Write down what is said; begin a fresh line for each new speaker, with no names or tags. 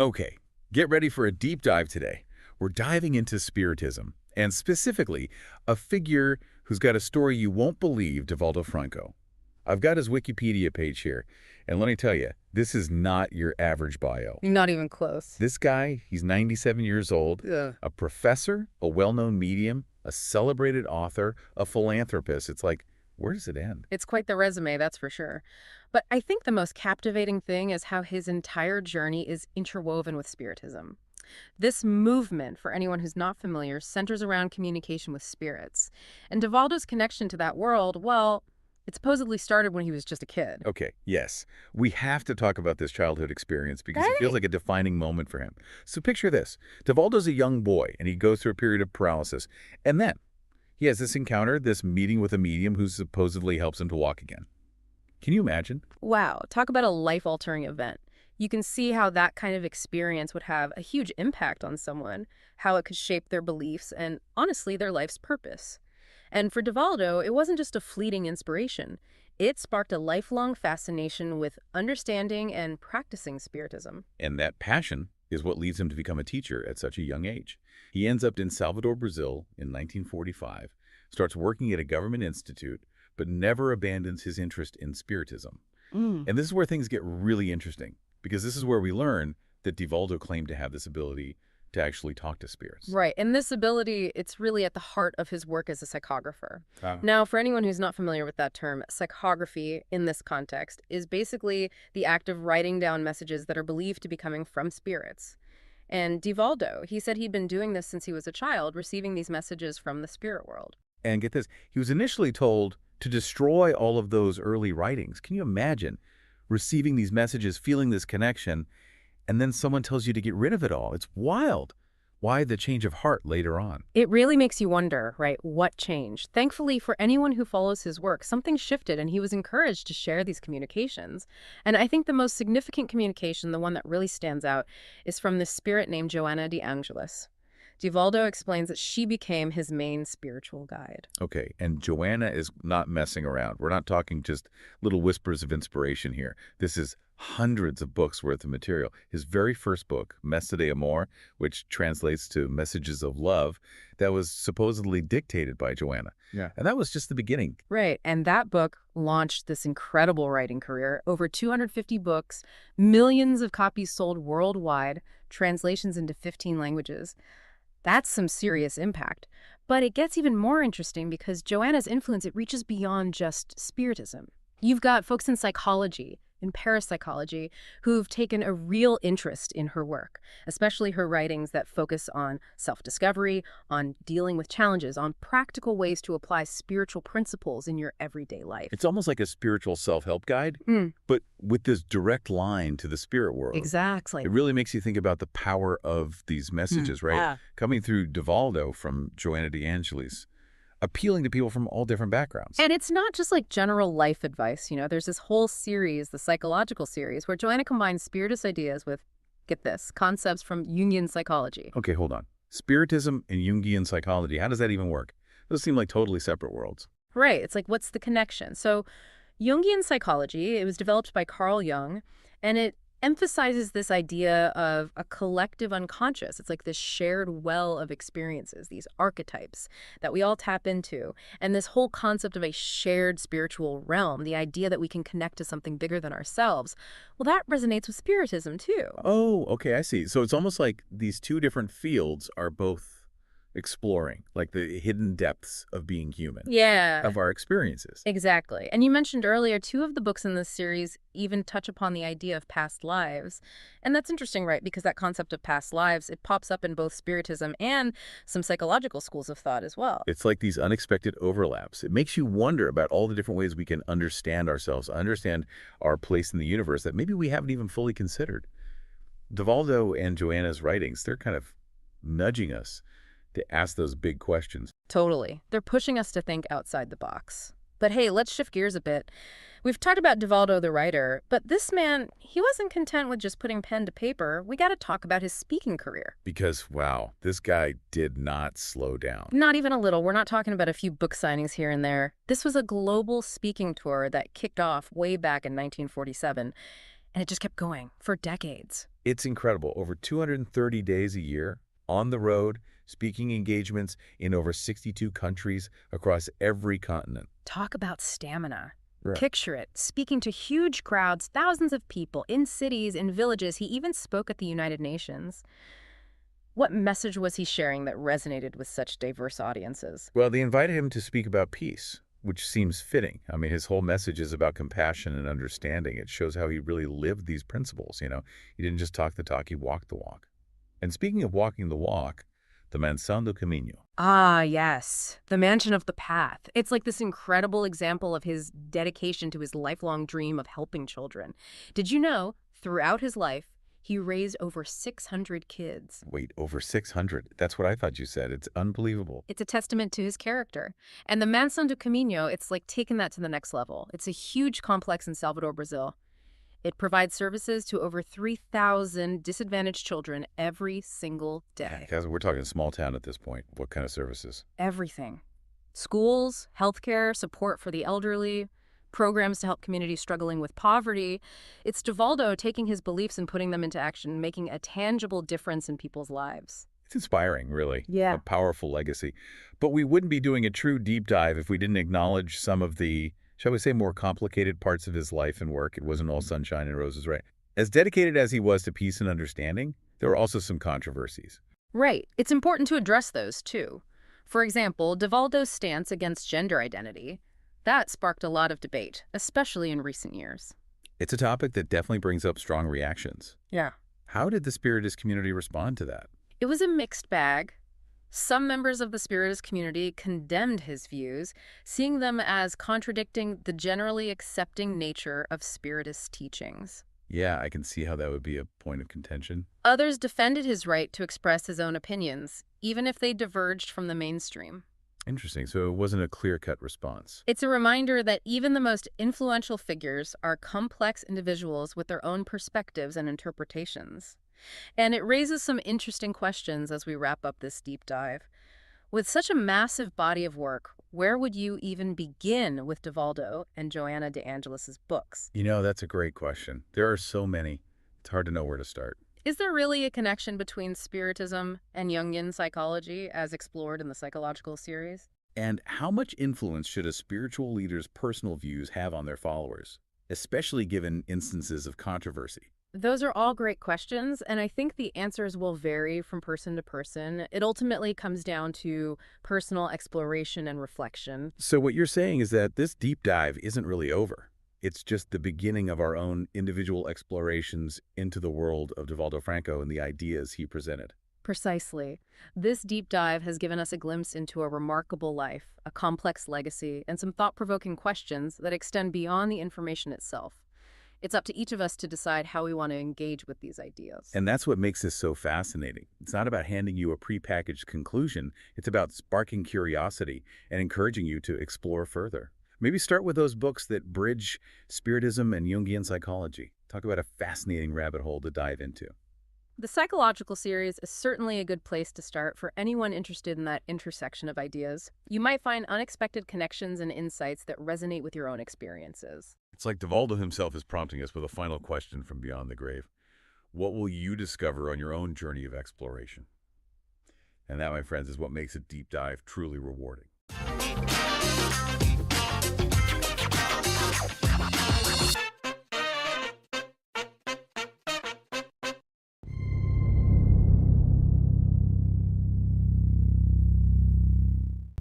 Okay, get ready for a deep dive today. We're diving into Spiritism, and specifically, a figure who's got a story you won't believe, Divaldo Franco. I've got his Wikipedia page here, and let me tell you, this is not your average bio.
Not even close.
This guy, he's 97 years old,
Yeah.
a professor, a well-known medium, a celebrated author, a philanthropist. It's like, where does it end?
It's quite the resume, that's for sure. But I think the most captivating thing is how his entire journey is interwoven with Spiritism. This movement, for anyone who's not familiar, centers around communication with spirits. And Divaldo's connection to that world, well, it supposedly started when he was just a kid.
Okay, yes. We have to talk about this childhood experience because it feels like a defining moment for him. So picture this. Divaldo's a young boy, and he goes through a period of paralysis. And then he has this encounter, this meeting with a medium who supposedly helps him to walk again. Can you imagine?
Wow, talk about a life-altering event. You can see how that kind of experience would have a huge impact on someone, how it could shape their beliefs and, honestly, their life's purpose. And for Divaldo, it wasn't just a fleeting inspiration. It sparked a lifelong fascination with understanding and practicing Spiritism.
And that passion is what leads him to become a teacher at such a young age. He ends up in Salvador, Brazil in 1945, starts working at a government institute, but never abandons his interest in Spiritism. And this is where things get really interesting, because this is where we learn that Divaldo claimed to have this ability to actually talk to spirits.
Right, and this ability, it's really at the heart of his work as a psychographer.
Ah.
Now, for anyone who's not familiar with that term, psychography in this context is basically the act of writing down messages that are believed to be coming from spirits. And Divaldo, he said he'd been doing this since he was a child, receiving these messages from the spirit world.
And get this, he was initially told to destroy all of those early writings. Can you imagine receiving these messages, feeling this connection, and then someone tells you to get rid of it all? It's wild. Why the change of heart later on?
It really makes you wonder, right, what changed? Thankfully, for anyone who follows his work, something shifted and he was encouraged to share these communications. And I think the most significant communication, the one that really stands out, is from this spirit named Joanna de Angelis. Divaldo explains that she became his main spiritual guide.
Okay, and Joanna is not messing around. We're not talking just little whispers of inspiration here. This is hundreds of books worth of material. His very first book, Messa de Amor, which translates to Messages of Love, that was supposedly dictated by Joanna. Yeah. And that was just the beginning.
Right, and that book launched this incredible writing career. Over 250 books, millions of copies sold worldwide, translations into 15 languages. That's some serious impact. But it gets even more interesting because Joanna's influence, it reaches beyond just Spiritism. You've got folks in psychology, in parapsychology, who've taken a real interest in her work, especially her writings that focus on self-discovery, on dealing with challenges, on practical ways to apply spiritual principles in your everyday life.
It's almost like a spiritual self-help guide, but with this direct line to the spirit world.
Exactly.
It really makes you think about the power of these messages, right?
Yeah.
Coming through Divaldo from Joanna de Angelis, appealing to people from all different backgrounds.
And it's not just like general life advice, there's this whole series, the psychological series, where Joanna combines Spiritist ideas with, get this, concepts from Jungian psychology.
Okay, hold on. Spiritism and Jungian psychology, how does that even work? Those seem like totally separate worlds.
Right, it's like, what's the connection? So Jungian psychology, it was developed by Carl Jung, and it emphasizes this idea of a collective unconscious. It's like this shared well of experiences, these archetypes that we all tap into, and this whole concept of a shared spiritual realm, the idea that we can connect to something bigger than ourselves. Well, that resonates with Spiritism, too.
Oh, okay, I see. So it's almost like these two different fields are both exploring, like the hidden depths of being human.
Yeah.
Of our experiences.
Exactly. And you mentioned earlier, 2 of the books in this series even touch upon the idea of past lives. And that's interesting, right? Because that concept of past lives, it pops up in both Spiritism and some psychological schools of thought as well.
It's like these unexpected overlaps. It makes you wonder about all the different ways we can understand ourselves, understand our place in the universe that maybe we haven't even fully considered. Divaldo and Joanna's writings, they're kind of nudging us to ask those big questions.
Totally. They're pushing us to think outside the box. But hey, let's shift gears a bit. We've talked about Divaldo the writer, but this man, he wasn't content with just putting pen to paper. We got to talk about his speaking career.
Because, wow, this guy did not slow down.
Not even a little. We're not talking about a few book signings here and there. This was a global speaking tour that kicked off way back in 1947. And it just kept going for decades.
It's incredible. Over 230 days a year, on the road, speaking engagements in over 62 countries across every continent.
Talk about stamina.
Right.
Picture it, speaking to huge crowds, thousands of people, in cities, in villages. He even spoke at the United Nations. What message was he sharing that resonated with such diverse audiences?
Well, they invited him to speak about peace, which seems fitting. I mean, his whole message is about compassion and understanding. It shows how he really lived these principles, you know. He didn't just talk the talk, he walked the walk. And speaking of walking the walk, the Mansión del Camino.
Ah, yes. The Mansion of the Path. It's like this incredible example of his dedication to his lifelong dream of helping children. Did you know, throughout his life, he raised over 600 kids?
Wait, over 600? That's what I thought you said. It's unbelievable.
It's a testament to his character. And the Mansión del Camino, it's like taking that to the next level. It's a huge complex in Salvador, Brazil. It provides services to over 3,000 disadvantaged children every single day.
Guys, we're talking small town at this point. What kind of services?
Everything. Schools, healthcare, support for the elderly, programs to help communities struggling with poverty. It's Divaldo taking his beliefs and putting them into action, making a tangible difference in people's lives.
It's inspiring, really.
Yeah.
A powerful legacy. But we wouldn't be doing a true deep dive if we didn't acknowledge some of the, shall we say, more complicated parts of his life and work. It wasn't all sunshine and roses, right? As dedicated as he was to peace and understanding, there were also some controversies.
Right. It's important to address those, too. For example, Divaldo's stance against gender identity. That sparked a lot of debate, especially in recent years.
It's a topic that definitely brings up strong reactions.
Yeah.
How did the Spiritist community respond to that?
It was a mixed bag. Some members of the Spiritist community condemned his views, seeing them as contradicting the generally accepting nature of Spiritist teachings.
Yeah, I can see how that would be a point of contention.
Others defended his right to express his own opinions, even if they diverged from the mainstream.
Interesting. So it wasn't a clear-cut response.
It's a reminder that even the most influential figures are complex individuals with their own perspectives and interpretations. And it raises some interesting questions as we wrap up this deep dive. With such a massive body of work, where would you even begin with Divaldo and Joanna de Angelis's books?
You know, that's a great question. There are so many. It's hard to know where to start.
Is there really a connection between Spiritism and Jungian psychology as explored in the psychological series?
And how much influence should a spiritual leader's personal views have on their followers, especially given instances of controversy?
Those are all great questions, and I think the answers will vary from person to person. It ultimately comes down to personal exploration and reflection.
So what you're saying is that this deep dive isn't really over. It's just the beginning of our own individual explorations into the world of Divaldo Franco and the ideas he presented.
Precisely. This deep dive has given us a glimpse into a remarkable life, a complex legacy, and some thought-provoking questions that extend beyond the information itself. It's up to each of us to decide how we want to engage with these ideas.
And that's what makes this so fascinating. It's not about handing you a prepackaged conclusion. It's about sparking curiosity and encouraging you to explore further. Maybe start with those books that bridge Spiritism and Jungian psychology. Talk about a fascinating rabbit hole to dive into.
The psychological series is certainly a good place to start for anyone interested in that intersection of ideas. You might find unexpected connections and insights that resonate with your own experiences.
It's like Divaldo himself is prompting us with a final question from beyond the grave. What will you discover on your own journey of exploration? And that, my friends, is what makes a deep dive truly rewarding.